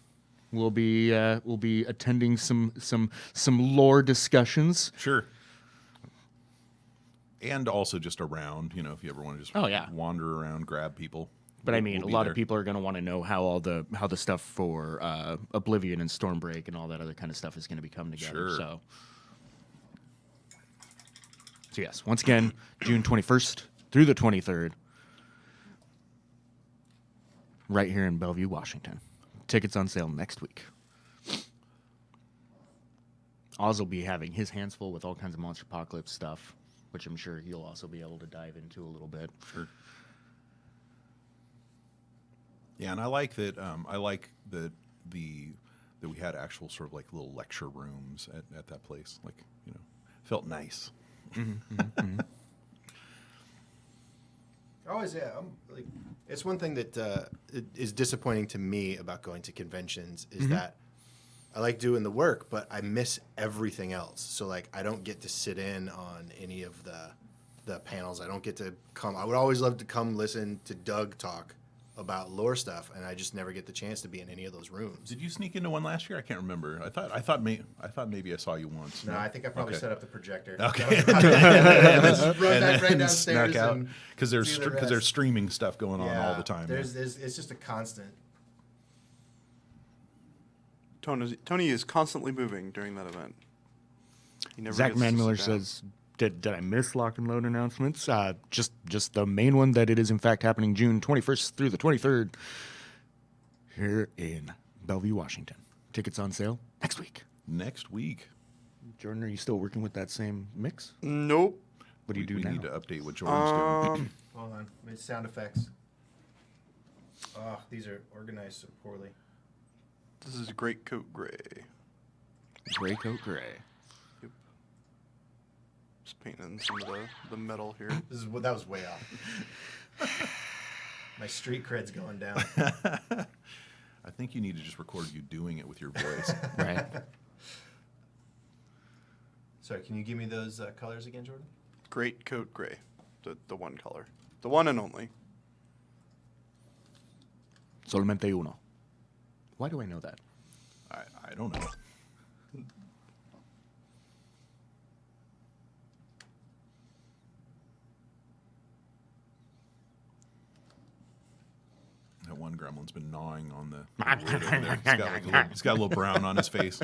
will be attending some lore discussions. Sure. And also just around, if you ever want to just wander around, grab people. But I mean, we'll a be lot there. of people are going to want to know how the stuff for Oblivion and Stormbreak and all that other kind of stuff is going to be coming together. Sure. So yes, once again, June 21st through the 23rd, right here in Bellevue, Washington. Tickets on sale next week. Oz will be having his hands full with all kinds of Monster Apocalypse stuff, which I'm sure he'll also be able to dive into a little bit. Sure. Yeah, and I like that. That we had actual sort of like little lecture rooms at that place. Like, felt nice. Always, yeah. It's one thing that it is disappointing to me about going to conventions is that I like doing the work, but I miss everything else. So I don't get to sit in on any of the panels. I don't get to come. I would always love to come listen to Doug talk about lore stuff, and I just never get the chance to be in any of those rooms. Did you sneak into one last year? I can't remember. I thought maybe I saw you once. No, I think I probably Okay. set up the projector. Okay. Run back right and downstairs snuck out and because there's do the rest. there's streaming stuff going on all the time. It's just a constant. Tony is constantly moving during that event. He never Zach gets to sit Manmiller down. says, did I miss Lock and Load announcements? Just the main one that it is in fact happening June 21st through the 23rd here in Bellevue, Washington. Tickets on sale next week. Next week. Jordan, are you still working with that same mix? Nope. What do you do we now? need to update what Jordan's doing. Hold on. It's sound effects. Oh, these are organized so poorly. This is Great Coat Gray. Gray Coat Gray. Just painting some of the metal here. That was way off. My street cred's going down. I think you need to just record you doing it with your voice. Right. Sorry, can you give me those colors again, Jordan? Great Coat Gray. The one color. The one and only. Solamente uno. Why do I know that? I don't know. That one gremlin's been gnawing on the wood over there. He's got a little brown on his face.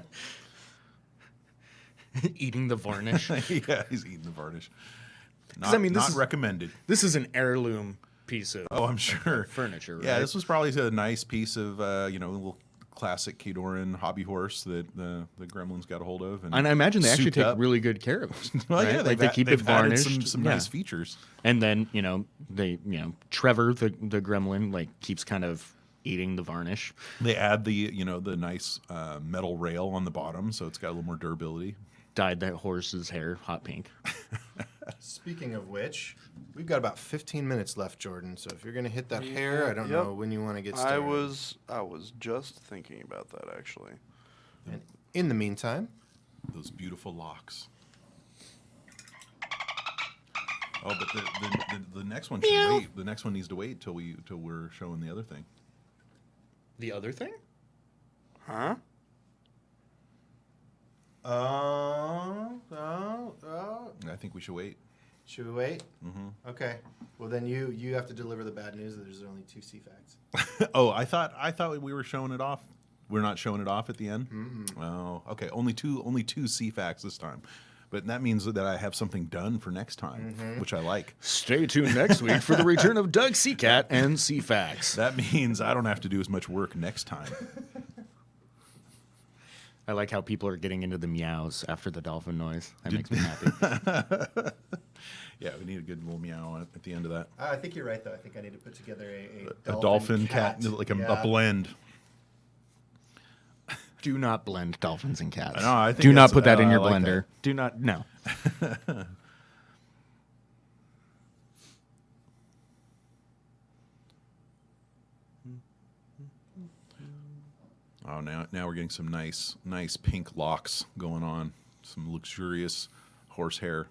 Eating the varnish. Yeah, he's eating the varnish. 'Cause, I mean, this not is- recommended. This is an heirloom piece of Oh, I'm sure. furniture, right? Yeah, this was probably a nice piece of a little classic Kadoran hobby horse that the gremlins got a hold of. And I imagine they actually souped take up. really good care of it. Well, right? yeah, Like they keep it they've added varnished. some Yeah. nice features. And then, Trevor, the gremlin, keeps kind of eating the varnish. They add the nice metal rail on the bottom, so it's got a little more durability. dyed that horse's hair hot pink. Speaking of which, we've got about 15 minutes left, Jordan. So if you're going to hit that hair, I don't Yep. know when you want to get started. I was just thinking about that actually. And in the meantime, Those beautiful locks. Oh, but the next one should wait. The next one needs to wait till we're showing the other thing. The other thing? Huh? I think we should wait. Should we wait? Mm-hmm. Okay. Well, then you have to deliver the bad news that there's only 2 CFACs. Oh, I thought we were showing it off. We're not showing it off at the end. Mm-hmm. Oh, okay. Only two CFACs this time, but that means that I have something done for next time, which I like. Stay tuned next week for the return of Doug Seacat and CFAX. That means I don't have to do as much work next time. I like how people are getting into the meows after the dolphin noise. That makes me happy. Yeah, we need a good little meow at the end of that. I think you're right, though. I think I need to put together A dolphin cat, like a blend. Do not blend dolphins and cats. No, I think Do not that's- put that in I your like blender. that. Do not. No. Oh, now we're getting some nice pink locks going on. Some luxurious horsehair.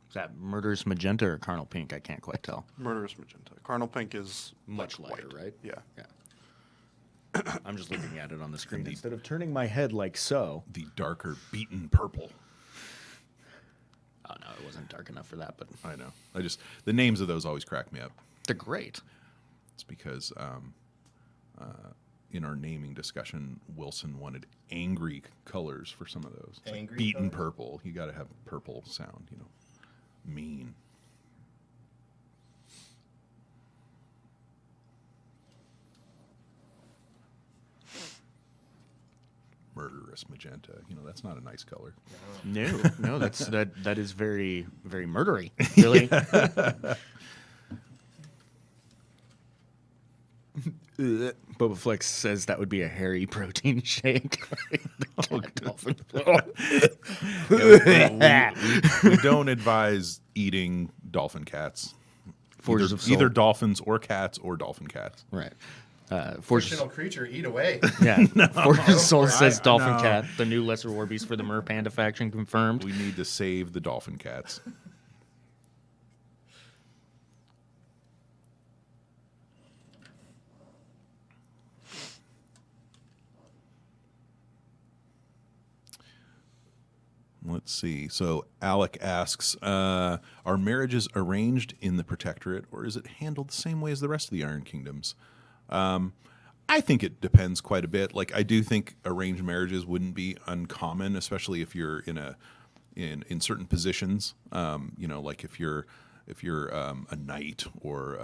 Is that murderous magenta or carnal pink? I can't quite tell. Murderous magenta. Carnal pink is Much like lighter, white. right? Yeah. Yeah. I'm just looking at it on the screen instead of turning my head like so. The darker beaten purple. Oh no, it wasn't dark enough for that, but I know. The names of those always crack me up. they're great. It's because in our naming discussion, Wilson wanted angry colors for some of those. It's like Angry beaten colors? purple. You got to have purple sound, mean. Murderous magenta. That's not a nice color. No, that is very, very murdery. Really. Boba Flex says that would be a hairy protein shake. Dolphin. We don't advise eating dolphin cats. Forces of Soul. Either dolphins or cats or dolphin cats. Right. Forces, Fictional creature, eat away. yeah. Forces of Soul says I- dolphin no. cat. The new lesser war beast for the Mer Panda faction confirmed. We need to save the dolphin cats. Let's see. So Alec asks, are marriages arranged in the Protectorate, or is it handled the same way as the rest of the Iron Kingdoms? I think it depends quite a bit. Like, I do think arranged marriages wouldn't be uncommon, especially if you're in certain positions. Like if you're a knight or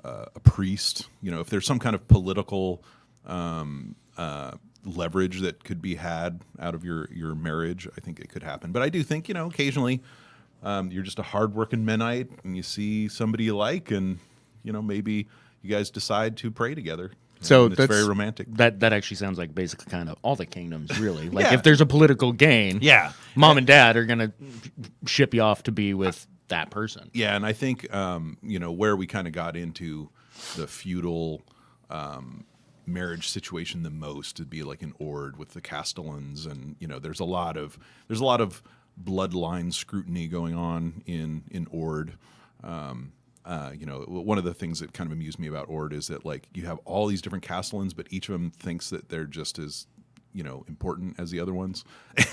a priest. If there's some kind of political leverage that could be had out of your marriage, I think it could happen. But I do think, occasionally you're just a hardworking Mennonite and you see somebody you like, and maybe you guys decide to pray together. So And it's very romantic. That actually sounds like basically kind of all the kingdoms, really. Like Yeah. if there's a political gain, Yeah. mom and dad are gonna ship you off to be with that person. Yeah, and I think where we kind of got into the feudal marriage situation the most would be like in Ord with the Castellans, and there's a lot of bloodline scrutiny going on in Ord. One of the things that kind of amused me about Ord is that like you have all these different Castellans, but each of them thinks that they're just as important as the other ones,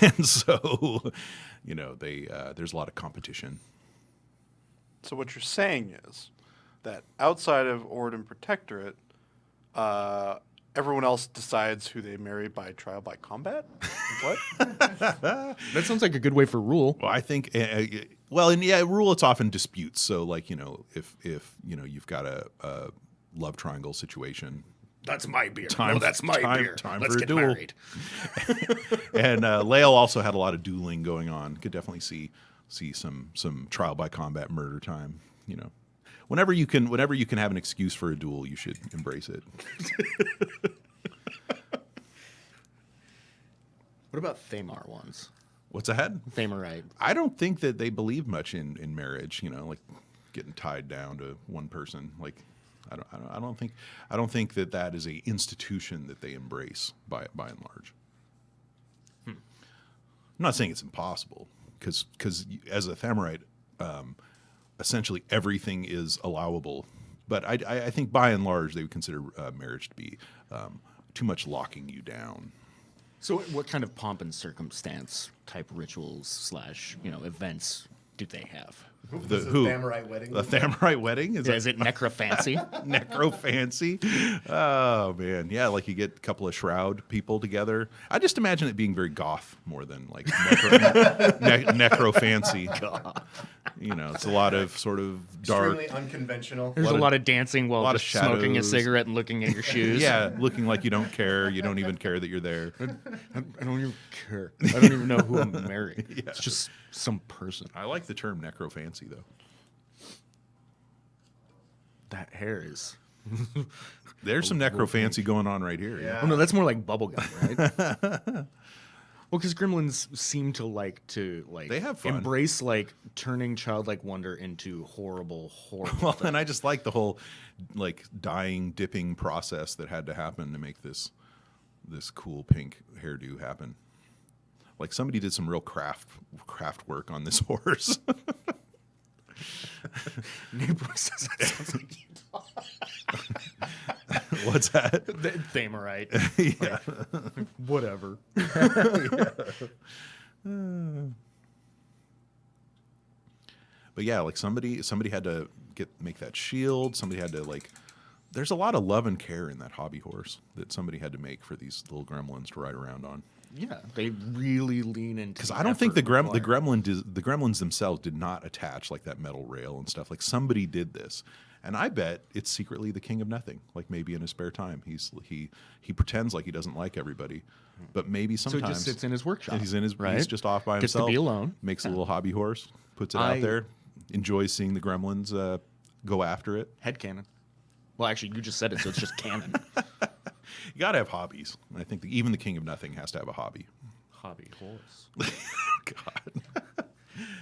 and so there's a lot of competition. So what you're saying is that outside of Ord and Protectorate, everyone else decides who they marry by trial by combat? What? That sounds like a good way for rule. Well, I think, rule it's often disputes. So, like, if you've got a love triangle situation, That's my beer. Time- that's my time- beer. time Let's for a get duel. married. and Lael also had a lot of dueling going on. Could definitely see some trial by combat murder time. Whenever you can have an excuse for a duel, you should embrace it. What about Thamar ones? What's that? Thamarite. I don't think that they believe much in marriage. You know, like getting tied down to one person. Like, I don't think that is a institution that they embrace by and large. I'm not saying it's impossible, because as a Thamarite, essentially everything is allowable. But I think by and large they would consider marriage to be too much locking you down. So what kind of pomp and circumstance type rituals / events do they have? The Thamarite wedding. The Thamarite wedding? Is it necrofancy? Necrofancy? Oh, man. Yeah, like you get a couple of shroud people together. I just imagine it being very goth more than like necrofancy. You know, it's a lot of sort of dark. Extremely unconventional. There's a lot of dancing while lot of just smoking a shadows. cigarette and looking at your shoes. Yeah, looking like you don't care. You don't even care that you're there. I don't even care. I don't even know who I'm marrying. It's just some person. I like the term necrofancy, though. That hair is... There's some necrofancy going on right here. Yeah. Oh, no, that's more like bubblegum, right? Well, because gremlins seem to like They have fun. embrace like turning childlike wonder into horrible. Well, and I just like the whole like dyeing, dipping process that had to happen to make this cool pink hairdo happen. Like somebody did some real craft work on this horse. Neighbor says that sounds like you. What's that? Thamarite. Yeah. Whatever. But yeah, like somebody had to make that shield. Somebody had to like. There's a lot of love and care in that hobby horse that somebody had to make for these little gremlins to ride around on. Yeah, they really lean into. Because I don't think the gremlins themselves did not attach like that metal rail and stuff. Like somebody did this, and I bet it's secretly the king of nothing. Like maybe in his spare time, he pretends like he doesn't like everybody, but maybe So sometimes he just sits in his workshop. he's in his right? he's just off by Gets to himself. be alone. Makes a little hobby horse, puts it I- out there, enjoys seeing the gremlins go after it. Headcanon. Well, actually, you just said it, so it's just canon. You got to have hobbies. And I think even the king of nothing has to have a hobby. Hobby horse. God,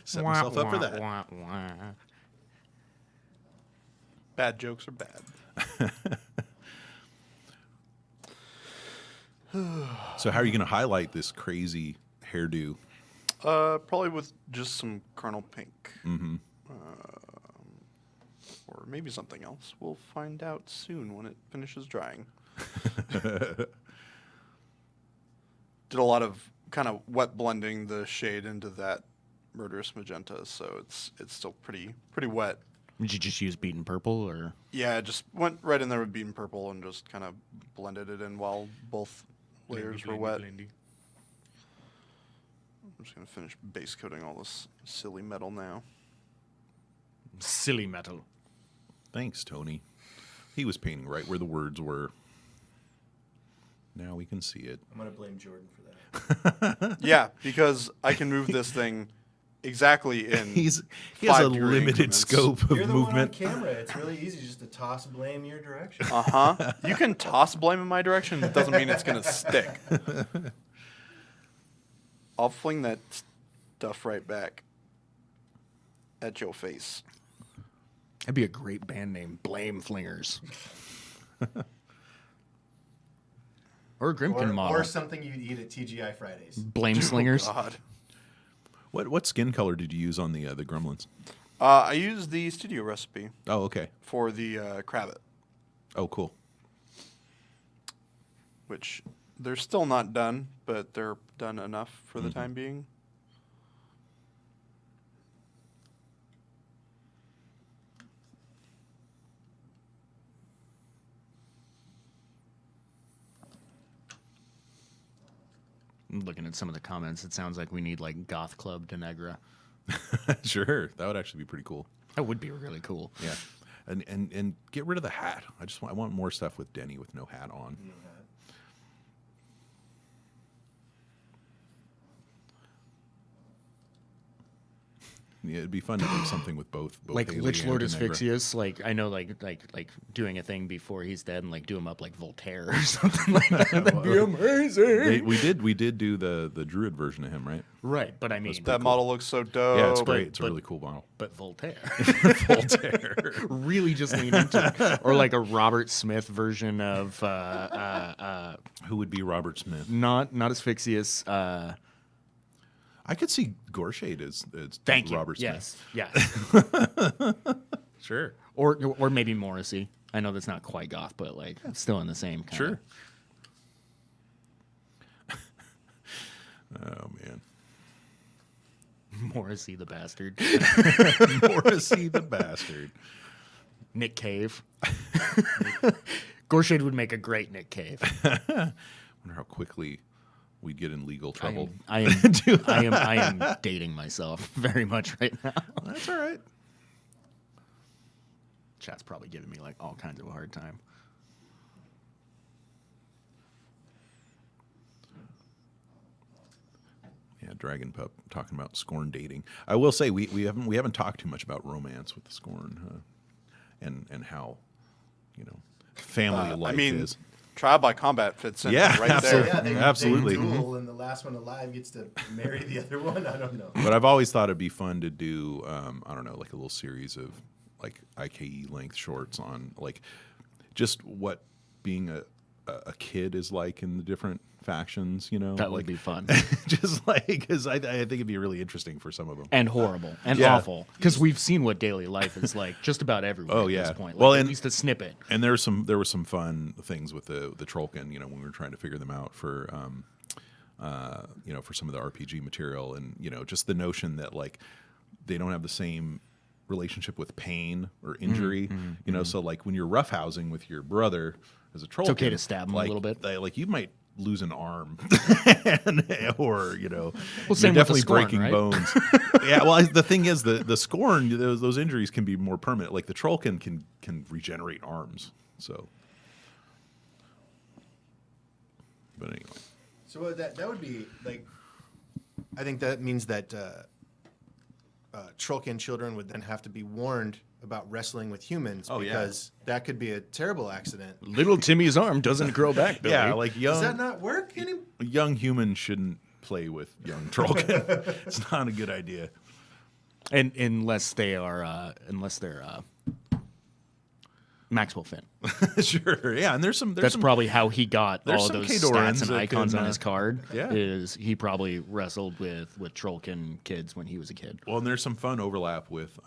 set myself up for that. Bad jokes are bad. So how are you going to highlight this crazy hairdo? Probably with just some Colonel Pink. Mm-hmm. Or maybe something else. We'll find out soon when it finishes drying. Did a lot of kind of wet blending the shade into that murderous magenta, so it's still pretty wet. Did you just use beaten purple, or? Yeah, I just went right in there with beaten purple and just kind of blended it in while both layers were wet. I'm just going to finish base coating all this silly metal now. Silly metal. Thanks, Tony. He was painting right where the words were. Now we can see it. I'm going to blame Jordan for that. Yeah, because I can move this thing exactly in He has a 5 degree limited increments. scope of You're the movement. one on camera. It's really easy just to toss blame your direction. Uh-huh. You can toss blame in my direction. It doesn't mean it's going to stick. I'll fling that stuff right back at your face. That'd be a great band name, Blame Flingers. Or a Grimkin model. Or something you'd eat at TGI Fridays. Blame Slingers. Oh, God. What skin color did you use on the gremlins? I used the studio recipe Oh, okay. for the Crabbit, Oh, cool. which they're still not done, but they're done enough for the time being. Looking at some of the comments, it sounds like we need like Goth Club de Negra. Sure, that would actually be pretty cool. That would be really cool. Yeah, and get rid of the hat. I want more stuff with Denny with no hat on. Yeah, it'd be fun to do something with both Like Haley Lich and Lord Denegra. Asphyxius, like I know, like doing a thing before he's dead and like do him up like Voltaire or something like that. That'd be amazing. We did do the druid version of him, right? Right, but I mean, That model looks so dope. Yeah, it's great. but- It's a really cool model. but Voltaire. Voltaire. Really just lean into it. Or like a Robert Smith version of Who would be Robert Smith? not Asphyxius. I could see Gorshade as Thank you. Robert Smith. Yes. Sure. Or maybe Morrissey. I know that's not quite goth, but like still in the same kind Sure. Oh man. Morrissey the bastard. Morrissey the bastard. Nick Cave. Gorshade would make a great Nick Cave. Wonder how quickly we'd get in legal trouble. I am dating myself very much right now. That's all right. Chat's probably giving me like all kinds of a hard time. Yeah, Dragon Pup talking about Scorn dating. I will say we haven't talked too much about romance with the Scorn, and how, family life I mean, is. trial by combat fits in Yeah, right absolutely. there. Yeah, they Absolutely. duel, and the last one alive gets to marry the other one. I don't know. But I've always thought it'd be fun to do, I don't know, like a little series of like IKE length shorts on like just what being a kid is like in the different factions. That would be fun. Just like because I think it'd be really interesting for some of them. And horrible and Yeah. awful. Because we've seen what daily life is like just about everywhere Oh, at yeah. this point. Well, Like, at and- least a snippet. And there were some fun things with the Trollkin, when we were trying to figure them out for for some of the RPG material, and just the notion that like they don't have the same relationship with pain or injury. So like when you're roughhousing with your brother as a Trollkin, okay to stab him a like, little bit. like you might lose an arm, or you're same definitely with the Scorn, breaking right? bones. Yeah, well, the thing is, the Scorn, those injuries can be more permanent. Like the Trollkin can regenerate arms. So, but anyway, So that would be like, I think that means that Trollkin children would then have to be warned about wrestling with humans Oh, yeah. because that could be a terrible accident. Little Timmy's arm doesn't grow back, Billy. yeah, like Does that young not work? young humans shouldn't play with young Trollkin. It's not a good idea. And unless they're Maxwell Finn. Sure, yeah, and there's That's some probably how he got there's all of some those Khadorans stats and that icons can, on his card. yeah. Is he probably wrestled with Trollkin kids when he was a kid. Well, and there's some fun overlap with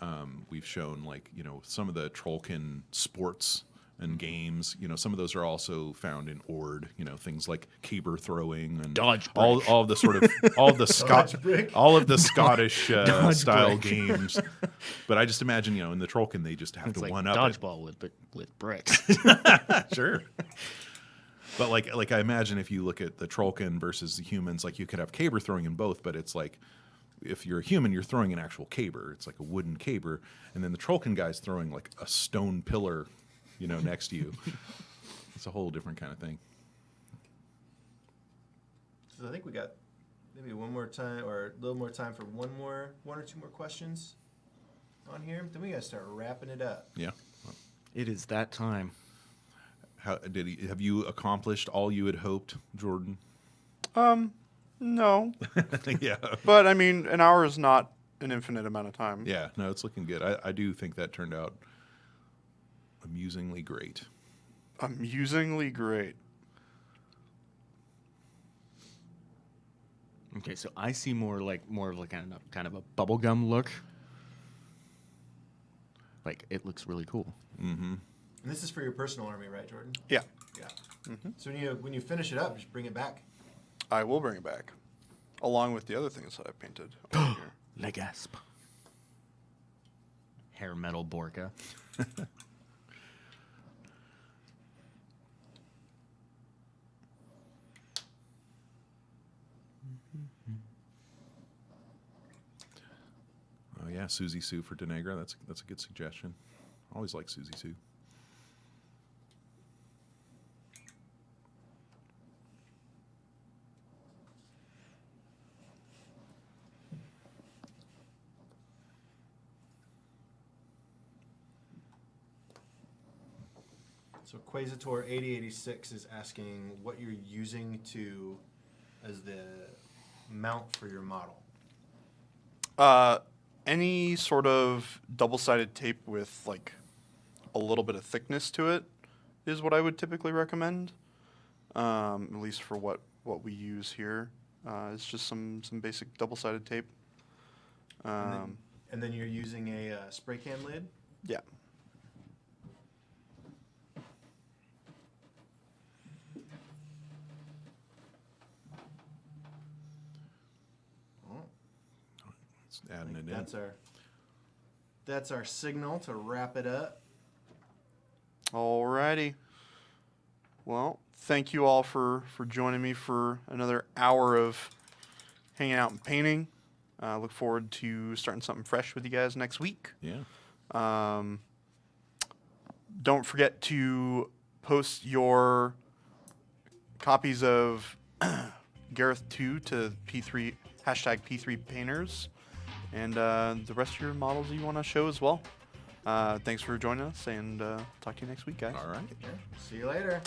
we've shown like some of the Trollkin sports and games. Some of those are also found in Ord. Things like caber throwing and Dodge all brick. of the sort of all of the Dodge brick. all of the Scottish style brick. games. But I just imagine in the Trollkin they just have It's to like one up it. dodgeball with bricks. Sure. But like I imagine if you look at the Trollkin versus the humans, like you could have caber throwing in both, but it's like if you're a human, you're throwing an actual caber. It's like a wooden caber, and then the Trollkin guy's throwing like a stone pillar, next to you. It's a whole different kind of thing. So I think we got maybe one more time or a little more time for one or two more questions on here. Then we gotta start wrapping it up. Yeah. It is that time. How have you accomplished all you had hoped, Jordan? No, Yeah. but I mean, an hour is not an infinite amount of time. Yeah. No, it's looking good. I do think that turned out amusingly great. Amusingly great. Okay, so I see more of like kind of a bubblegum look. Like it looks really cool. And this is for your personal army, right, Jordan? Yeah, Yeah. So when you finish it up, just bring it back. I will bring it back, along with the other things that I painted over here. Legasp. Hair metal Borka. Oh yeah, Susie Sue for Denegra. That's a good suggestion. Always like Susie Sue. So Quasitor 8086 is asking what you're using as the mount for your model. Any sort of double-sided tape with like a little bit of thickness to it is what I would typically recommend. At least for what we use here. It's just some basic double-sided tape. And then you're using a spray can lid? Yeah. It's adding it in. That's our signal to wrap it up. Alrighty. Well, thank you all for joining me for another hour of hanging out and painting. Look forward to starting something fresh with you guys next week. Yeah. Don't forget to post your copies of Gareth 2 to P3 hashtag P3 Painters and the rest of your models you want to show as well. Thanks for joining us, and talk to you next week, guys. All right. See you later.